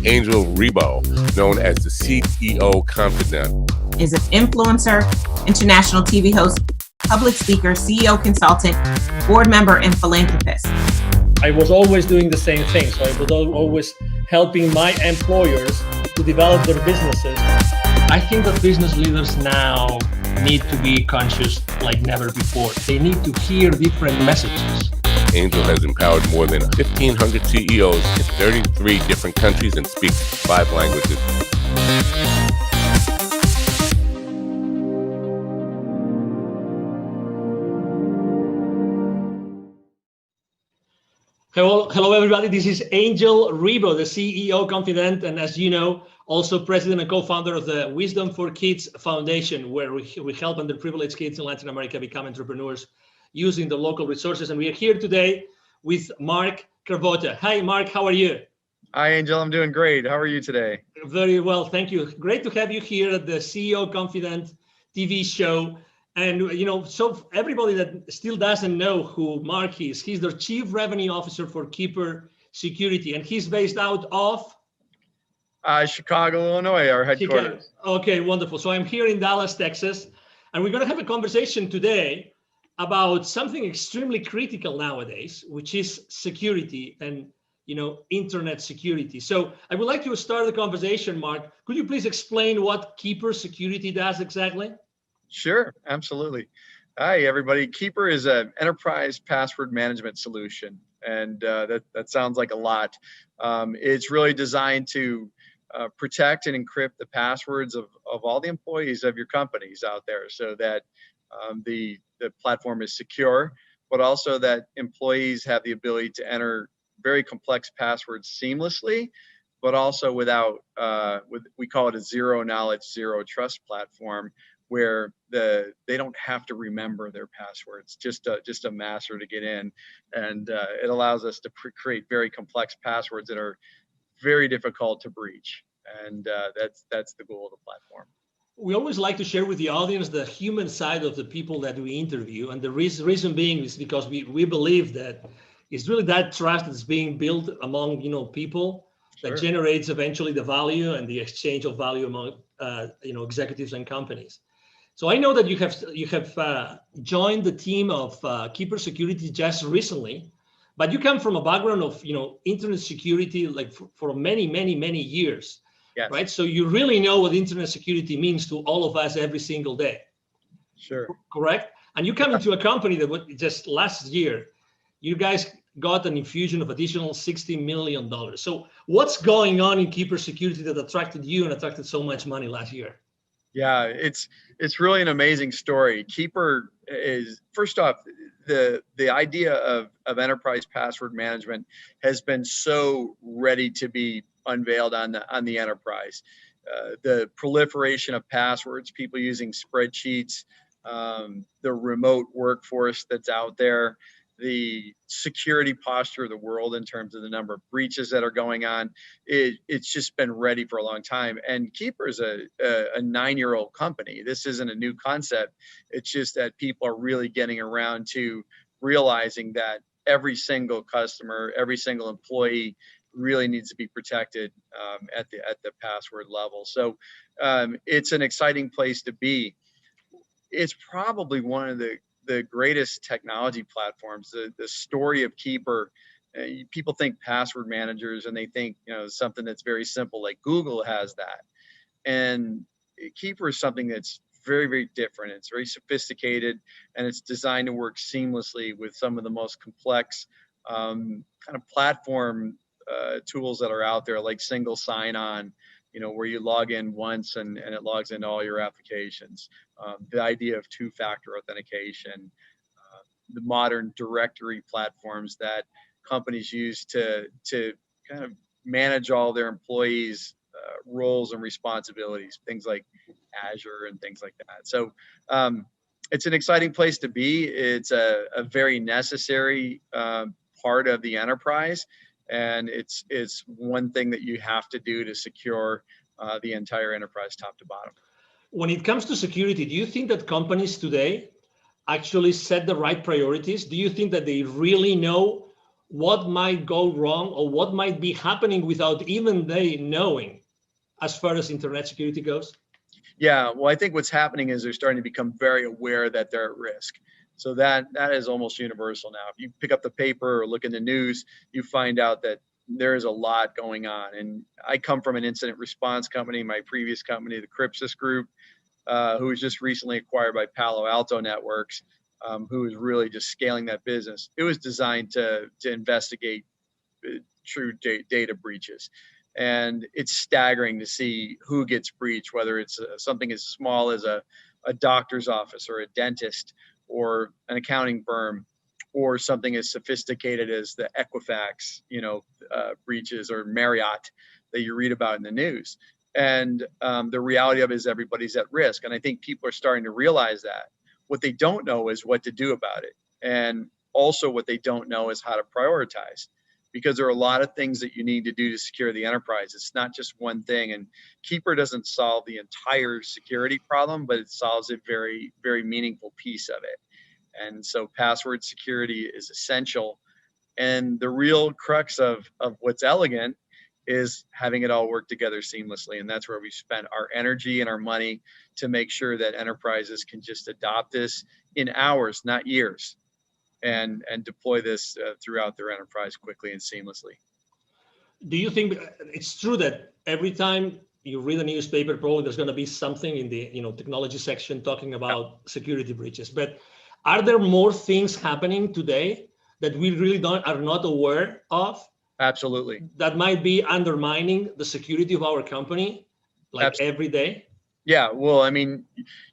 Angel Rebo, known as the CEO Confidant. Is an influencer, international TV host, public speaker, CEO consultant, board member, and philanthropist. I was always doing the same thing. So I was always helping my employers to develop their businesses. I think that business leaders now need to be conscious like never before. They need to hear different messages. Angel has empowered more than 1,500 CEOs in 33 different countries and speaks 5 languages. Hello, everybody. This is Angel Rebo, the CEO Confidant, and as you know, also president and co-founder of the Wisdom for Kids Foundation, where we help underprivileged kids in Latin America become entrepreneurs using the local resources. And we are here today with Mark Carvota. Hi, Mark. How are you? Hi, Angel. I'm doing great. How are you today? Very well. Thank you. Great to have you here at the CEO Confidant TV show. And, you know, so everybody that still doesn't know who Mark is, he's the Chief Revenue Officer for Keeper Security, and he's based out of? Chicago, Illinois, our headquarters. Chicago. Okay, wonderful. So I'm here in Dallas, Texas, and we're going to have a conversation today about something extremely critical nowadays, which is security and, you know, internet security. So I would like to start the conversation, Mark. Could you please explain what Keeper Security does exactly? Sure, absolutely. Hi, everybody. Keeper is an enterprise password management solution, and that sounds like a lot. It's really designed to protect and encrypt the passwords of all the employees of your companies out there, so that the platform is secure, but also that employees have the ability to enter very complex passwords seamlessly, but also without, we call it a zero knowledge, zero trust platform, where they don't have to remember their passwords, just a master to get in, and it allows us to create very complex passwords that are very difficult to breach, and that's the goal of the platform. We always like to share with the audience the human side of the people that we interview, and the reason being is because we believe that it's really that trust that's being built among people that Sure. generates eventually the value and the exchange of value among executives and companies. So I know that you have joined the team of Keeper Security just recently, but you come from a background of internet security like for many years, Yes. right? So you really know what internet security means to all of us every single day. Sure. Correct? And you come into a company that just last year, you guys got an infusion of additional $60 million. So what's going on in Keeper Security that attracted you and attracted so much money last year? Yeah, it's really an amazing story. Keeper is, first off, the idea of enterprise password management has been so ready to be unveiled on the enterprise. The proliferation of passwords, people using spreadsheets, the remote workforce that's out there, the security posture of the world in terms of the number of breaches that are going on, it's just been ready for a long time. And Keeper is a 9-year-old company. This isn't a new concept. It's just that people are really getting around to realizing that every single customer, every single employee really needs to be protected at the password level. So it's an exciting place to be. It's probably one of the greatest technology platforms. The story of Keeper, people think password managers and they think something that's very simple, like Google has that, and Keeper is something that's very different. It's very sophisticated, and it's designed to work seamlessly with some of the most complex kind of platform tools that are out there, like single sign-on, where you log in once and it logs into all your applications. The idea of two-factor authentication, the modern directory platforms that companies use to kind of manage all their employees' roles and responsibilities, things like Azure and things like that. So it's an exciting place to be. It's a very necessary part of the enterprise. And it's one thing that you have to do to secure the entire enterprise top to bottom. When it comes to security, do you think that companies today actually set the right priorities? Do you think that they really know what might go wrong or what might be happening without even they knowing as far as internet security goes? Yeah, well, I think what's happening is they're starting to become very aware that they're at risk. So that is almost universal now. If you pick up the paper or look in the news, you find out that there is a lot going on. And I come from an incident response company, my previous company, the Crypsis Group, who was just recently acquired by Palo Alto Networks, who is really just scaling that business. It was designed to investigate true data breaches. And it's staggering to see who gets breached, whether it's something as small as a doctor's office or a dentist or an accounting firm, or something as sophisticated as the Equifax, breaches, or Marriott that you read about in the news. And the reality of it is everybody's at risk. And I think people are starting to realize that. What they don't know is what to do about it. And also what they don't know is how to prioritize, because there are a lot of things that you need to do to secure the enterprise. It's not just one thing. And Keeper doesn't solve the entire security problem, but it solves a very, very meaningful piece of it. And so password security is essential. And the real crux of what's elegant is having it all work together seamlessly. And that's where we spent our energy and our money to make sure that enterprises can just adopt this in hours, not years, and deploy this throughout their enterprise quickly and seamlessly. Do you think it's true that every time you read a newspaper, probably there's going to be something in the technology section talking about security breaches? But are there more things happening today that we really are not aware of? Absolutely. That might be undermining the security of our company, like Absolutely. every day? Yeah, well, I mean,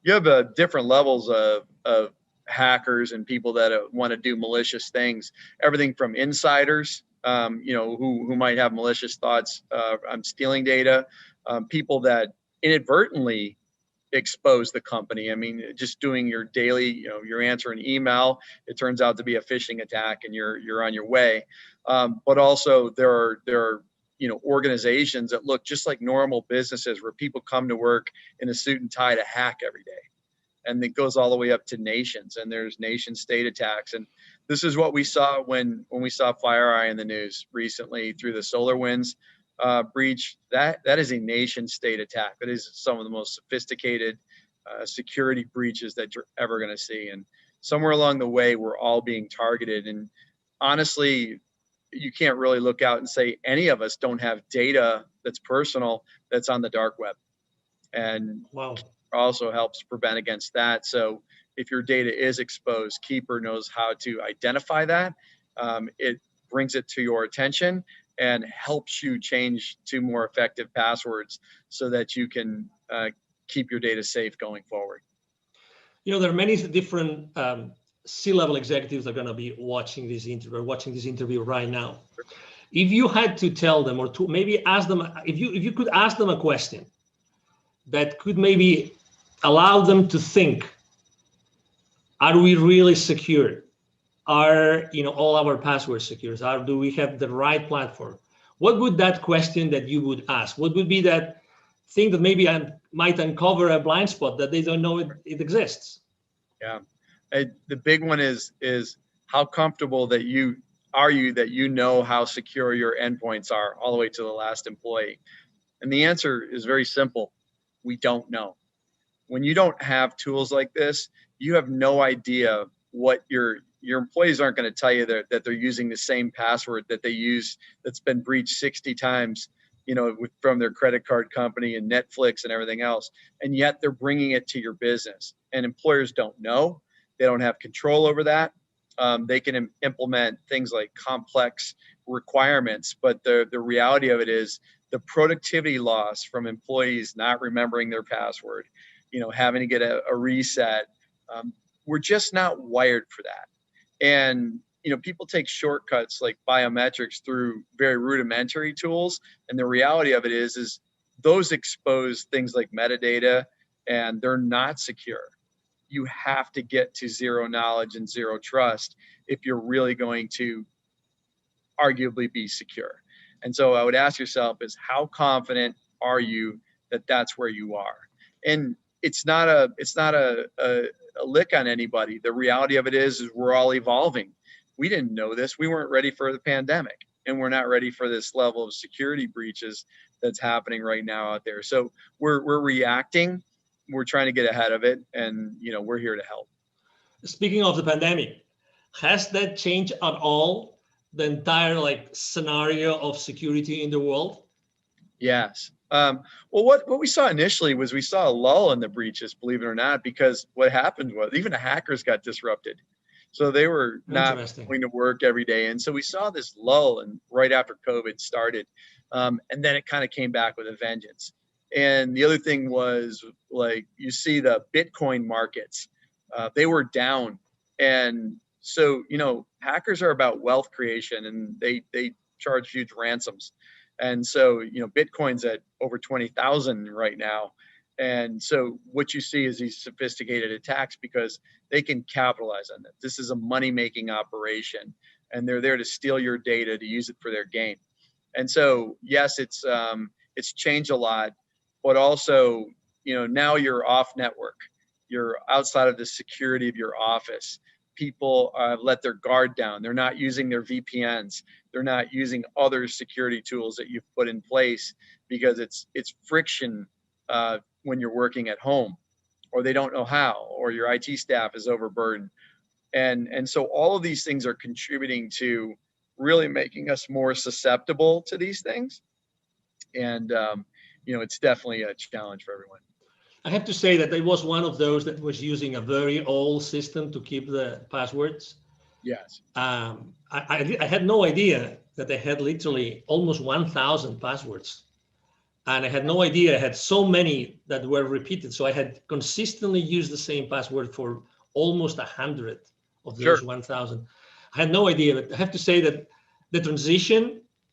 you have different levels of hackers and people that want to do malicious things. Everything from insiders, who might have malicious thoughts on stealing data, people that inadvertently expose the company. I mean, just doing your daily, you're answering email, it turns out to be a phishing attack, and you're on your way. But also there are organizations that look just like normal businesses, where people come to work in a suit and tie to hack every day. And it goes all the way up to nations, and there's nation state attacks. And this is what we saw when we saw FireEye in the news recently through the SolarWinds breach. That is a nation state attack. That is some of the most sophisticated security breaches that you're ever going to see. And somewhere along the way, we're all being targeted. And honestly, you can't really look out and say any of us don't have data that's personal that's on the dark web. And wow, also helps prevent against that. So if your data is exposed, Keeper knows how to identify that. It brings it to your attention and helps you change to more effective passwords so that you can keep your data safe going forward. There are many different C-level executives that are going to be watching this interview right now. If you had to tell them, or to maybe ask them, if you could ask them a question that could maybe allow them to think, are we really secure? Are all our passwords secure? Do we have the right platform? What would that question that you would ask? What would be that thing that maybe might uncover a blind spot that they don't know it exists? Yeah, the big one is how comfortable that you know how secure your endpoints are all the way to the last employee. And the answer is very simple. We don't know. When you don't have tools like this, you have no idea what your employees aren't going to tell you that they're using the same password that they use that's been breached 60 times, from their credit card company and Netflix and everything else. And yet they're bringing it to your business, and employers don't know. They don't have control over that. They can implement things like complex requirements, but the reality of it is the productivity loss from employees not remembering their password, having to get a reset. We're just not wired for that. And, people take shortcuts like biometrics through very rudimentary tools. And the reality of it is those expose things like metadata, and they're not secure. You have to get to zero knowledge and zero trust if you're really going to arguably be secure. And so I would ask yourself is, how confident are you that that's where you are? And it's not a lick on anybody. The reality of it is we're all evolving. we didn't know this. We weren't ready for the pandemic, and we're not ready for this level of security breaches that's happening right now out there. So we're reacting. We're trying to get ahead of it, and we're here to help. Speaking of the pandemic, has that changed at all the entire scenario of security in the world? Yes. Well, what we saw initially was we saw a lull in the breaches, believe it or not, because what happened was even the hackers got disrupted. So they were not going to work every day. And so we saw this lull and right after COVID started. And then it kind of came back with a vengeance. And the other thing was, you see the Bitcoin markets, they were down. And so, hackers are about wealth creation, and they charge huge ransoms. And so, Bitcoin's at over 20,000 right now. And so what you see is these sophisticated attacks because they can capitalize on it. This is a money-making operation, and they're there to steal your data to use it for their gain. And so, yes, it's changed a lot, but also, now you're off network. You're outside of the security of your office. People let their guard down. They're not using their VPNs. They're not using other security tools that you've put in place because it's friction when you're working at home, or they don't know how, or your IT staff is overburdened. And so all of these things are contributing to really making us more susceptible to these things. And, it's definitely a challenge for everyone. I have to say that I was one of those that was using a very old system to keep the passwords. Yes. I had no idea that they had literally almost 1,000 passwords. And I had no idea I had so many that were repeated. So I had consistently used the same password for almost 100 of those 1,000. I had no idea, but I have to say that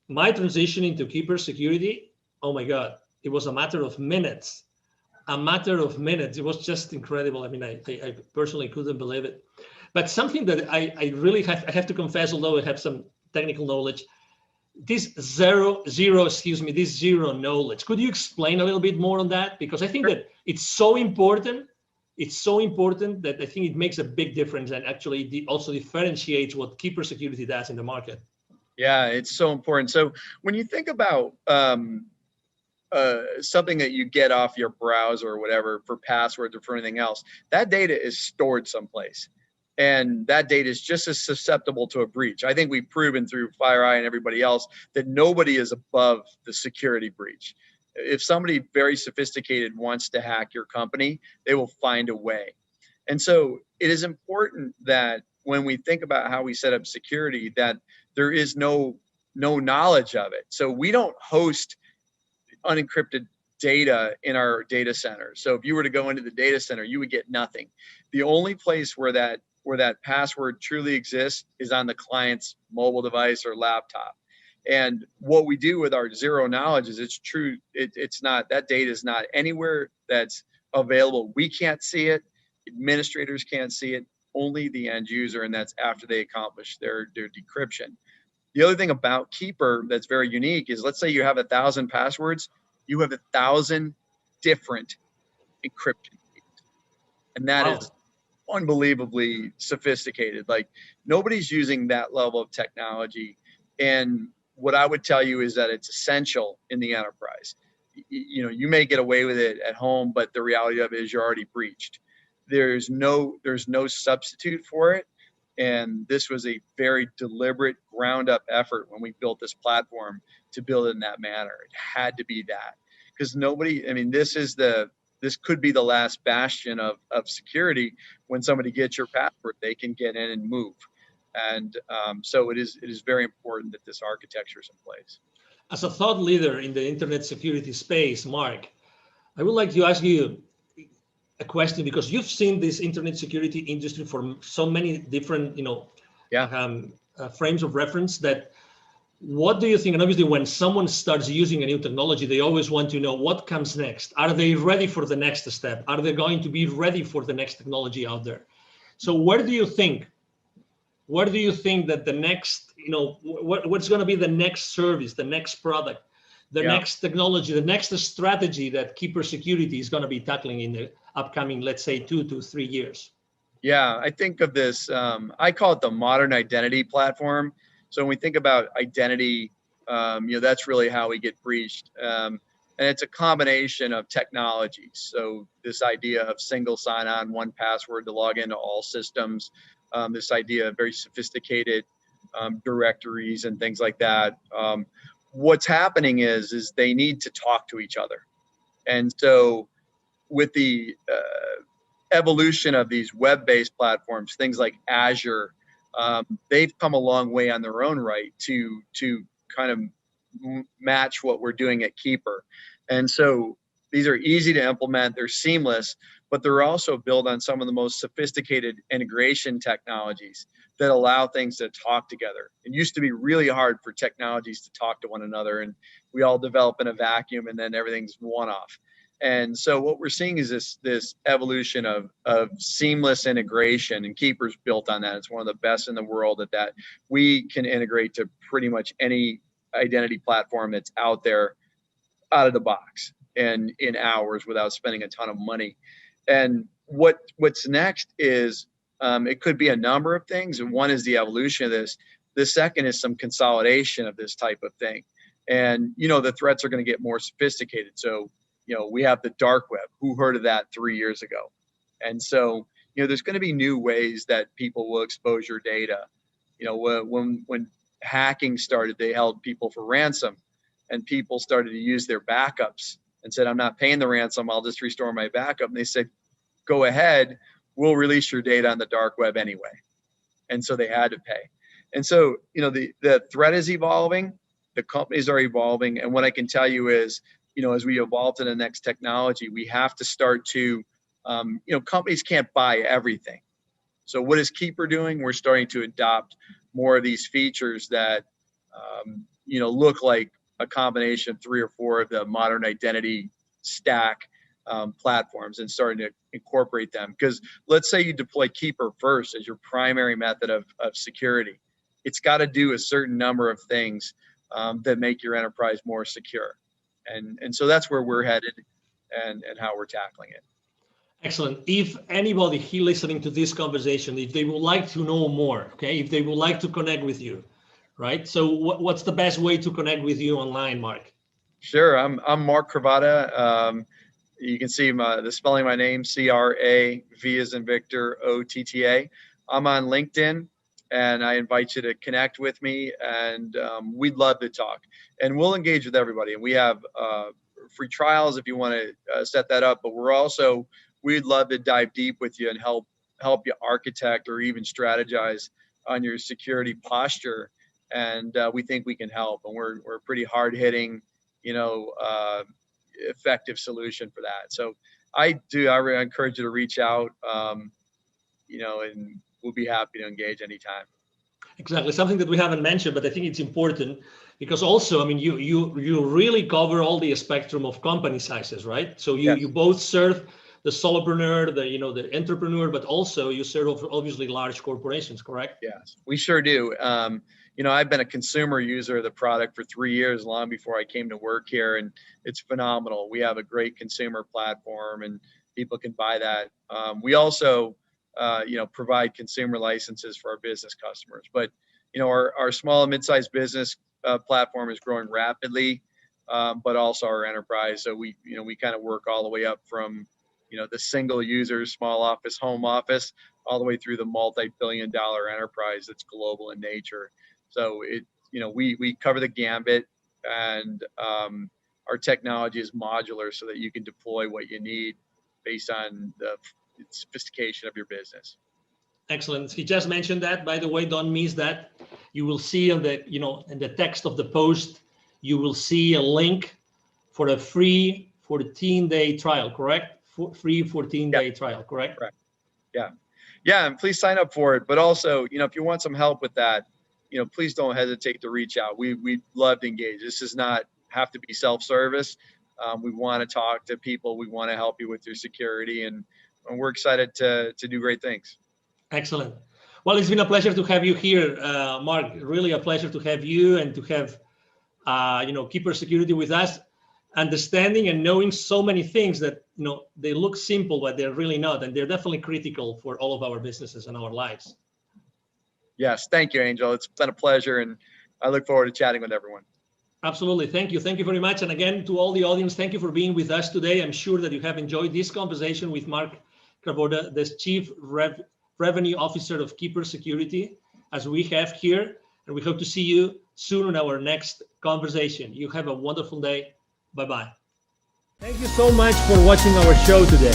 my transition into Keeper security, oh my God, it was a matter of minutes. It was just incredible. I mean, I personally couldn't believe it. But something that I really have to confess, although I have some technical knowledge, this zero knowledge. Could you explain a little bit more on that? Because I think that it's so important. It's so important that I think it makes a big difference and actually also differentiates what Keeper security does in the market. Yeah, it's so important. So when you think about something that you get off your browser or whatever for passwords or for anything else, that data is stored someplace. And that data is just as susceptible to a breach. I think we've proven through FireEye and everybody else that nobody is above the security breach. If somebody very sophisticated wants to hack your company, they will find a way. And so it is important that when we think about how we set up security, that there is no knowledge of it. So we don't host unencrypted data in our data center. So if you were to go into the data center, you would get nothing. The only place where that password truly exists is on the client's mobile device or laptop. And what we do with our zero knowledge is it's true. It's not, that data is not anywhere that's available. We can't see it. Administrators can't see it. Only the end user, and that's after they accomplish their decryption. The other thing about Keeper that's very unique is, let's say you have 1,000 passwords, you have 1,000 different encryption keys. And that is unbelievably sophisticated. Like, nobody's using that level of technology. And what I would tell you is that it's essential in the enterprise. You may get away with it at home, but the reality of it is you're already breached. There's no substitute for it. And this was a very deliberate ground up effort when we built this platform to build it in that manner. It had to be that, because this could be the last bastion of security. When somebody gets your password, they can get in and move. And so it is very important that this architecture is in place. As a thought leader in the internet security space, Mark, I would like to ask you a question, because you've seen this internet security industry for so many different, frames of reference. That, what do you think? And obviously, when someone starts using a new technology, they always want to know what comes next. Are they ready for the next step? Are they going to be ready for the next technology out there? So where do you think that the next, what's going to be the next service, the next product, the next technology, the next strategy that Keeper Security is going to be tackling in the upcoming, let's say, 2 to 3 years? Yeah, I think of this, I call it the modern identity platform. So when we think about identity, that's really how we get breached. And it's a combination of technologies. So this idea of single sign-on, one password to log into all systems, this idea of very sophisticated directories and things like that. What's happening is they need to talk to each other. And so with the evolution of these web-based platforms, things like Azure, they've come a long way on their own right to kind of match what we're doing at Keeper. And so these are easy to implement, they're seamless, but they're also built on some of the most sophisticated integration technologies that allow things to talk together. It used to be really hard for technologies to talk to one another, and we all develop in a vacuum and then everything's one off. And so what we're seeing is this evolution of seamless integration, and Keeper's built on that. It's one of the best in the world at that. We can integrate to pretty much any identity platform that's out there out of the box and in hours without spending a ton of money. And what's next is it could be a number of things. And one is the evolution of this. The second is some consolidation of this type of thing. And, the threats are going to get more sophisticated. So, we have the dark web. Who heard of that 3 years ago? And so, there's going to be new ways that people will expose your data. When hacking started, they held people for ransom, and people started to use their backups and said, I'm not paying the ransom, I'll just restore my backup. And they said, go ahead, we'll release your data on the dark web anyway. And so they had to pay. And so, the threat is evolving, the companies are evolving. And what I can tell you is, as we evolve to the next technology, we have to start to, companies can't buy everything. So what is Keeper doing? We're starting to adopt more of these features that, look like a combination of 3 or 4 of the modern identity stack platforms, and starting to incorporate them. Because let's say you deploy Keeper first as your primary method of security. It's got to do a certain number of things that make your enterprise more secure. And so that's where we're headed and how we're tackling it. Excellent. If anybody here listening to this conversation, if they would like to know more, okay, if they would like to connect with you, right? So what's the best way to connect with you online, Mark? Sure. I'm Mark Cravata. You can see the spelling of my name, C-R-A-V as in Victor, O-T-T-A. I'm on LinkedIn, and I invite you to connect with me, and we'd love to talk. And we'll engage with everybody. And we have free trials if you want to set that up. But we'd love to dive deep with you and help you architect or even strategize on your security posture. And we think we can help. And we're a pretty hard-hitting, effective solution for that. So I really encourage you to reach out, and we'll be happy to engage anytime. Exactly. Something that we haven't mentioned, but I think it's important because also, I mean, you really cover all the spectrum of company sizes, right? So you, Yes. you both serve the solopreneur, the entrepreneur, but also you serve obviously large corporations, correct? Yes, we sure do. I've been a consumer user of the product for 3 years, long before I came to work here, and it's phenomenal. We have a great consumer platform, and people can buy that. We also, provide consumer licenses for our business customers. But, our small and mid-sized business platform is growing rapidly, but also our enterprise. So we kind of work all the way up from, the single user, small office, home office, all the way through the multi-billion-dollar enterprise that's global in nature. So we cover the gambit, and our technology is modular so that you can deploy what you need based on the sophistication of your business. Excellent. He just mentioned that, by the way, don't miss that. You will see in the text of the post, you will see a link for a free 14-day trial, correct? Free 14-day trial, correct? Correct. Yeah, and please sign up for it. But also, if you want some help with that, please don't hesitate to reach out. We'd love to engage. This does not have to be self-service. We want to talk to people. We want to help you with your security, and we're excited to do great things. Excellent. Well, it's been a pleasure to have you here, Mark. Really a pleasure to have you and to have, Keeper Security with us. understanding and knowing so many things that, they look simple, but they're really not. And they're definitely critical for all of our businesses and our lives. Yes. Thank you, Angel. It's been a pleasure. And I look forward to chatting with everyone. Absolutely. Thank you. Thank you very much. And again, to all the audience, thank you for being with us today. I'm sure that you have enjoyed this conversation with Mark Kraboda, the Chief Revenue Officer of Keeper Security, as we have here. And we hope to see you soon in our next conversation. You have a wonderful day. Bye-bye. Thank you so much for watching our show today.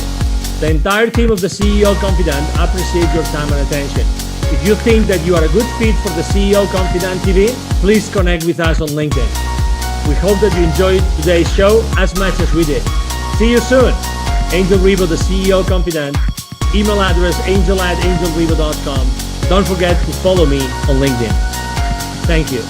The entire team of the CEO Confidant appreciate your time and attention. If you think that you are a good fit for the CEO Confidant TV, please connect with us on LinkedIn. We hope that you enjoyed today's show as much as we did. See you soon. Angel Ribo, the CEO Confidant. Email address angel@angelribo.com. Don't forget to follow me on LinkedIn. Thank you.